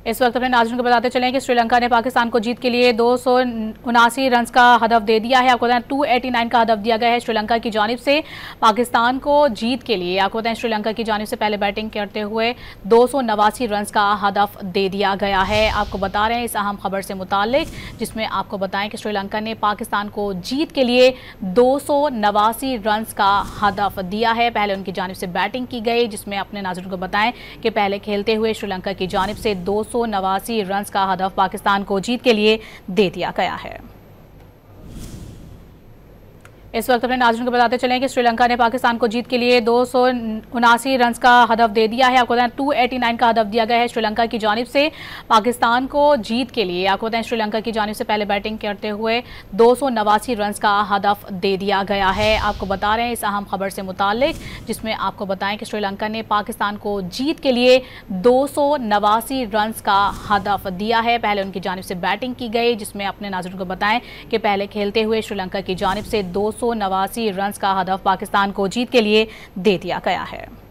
इस वक्त अपने नाज़रीन को बताते चलें कि श्रीलंका ने पाकिस्तान को जीत के लिए 279 रन का हदफ दे दिया है। आपको बताएं 289 का हदफ दिया गया है श्रीलंका की जानिब से पाकिस्तान को जीत के लिए। आपको बताएं श्रीलंका की जानिब से पहले बैटिंग करते हुए 289 रन का हदफ दे दिया गया है। आपको बता रहे हैं इस अहम खबर से मुतालिक, जिसमें आपको बताएं कि श्रीलंका ने पाकिस्तान को जीत के लिए 289 रन का हदफ दिया है। पहले उनकी जानिब से बैटिंग की गई, जिसमें अपने नाज़रीन को बताएं कि पहले खेलते हुए श्रीलंका की जानिब से 289 रन का हदफ पाकिस्तान को जीत के लिए दे दिया गया है। इस वक्त अपने नाज़रीन को बताते चलें कि श्रीलंका ने पाकिस्तान को जीत के लिए 279 रन का हदफ दे दिया है। आपको बताएं 289 का हदफ दिया गया है श्रीलंका की जानिब से पाकिस्तान को जीत के लिए। आपको बताएं श्रीलंका की जानिब से पहले बैटिंग करते हुए 289 रन का हदफ दे दिया गया है। आपको बता रहे हैं इस अहम खबर से मुतालिक, जिसमें आपको बताएं कि श्रीलंका ने पाकिस्तान को जीत के लिए 289 रन का हदफ दिया है। पहले उनकी जानिब से बैटिंग की गई, जिसमें अपने नाज़रीन को बताएं कि पहले खेलते हुए श्रीलंका की जानिब से 289 रन का हदफ पाकिस्तान को जीत के लिए दे दिया गया है।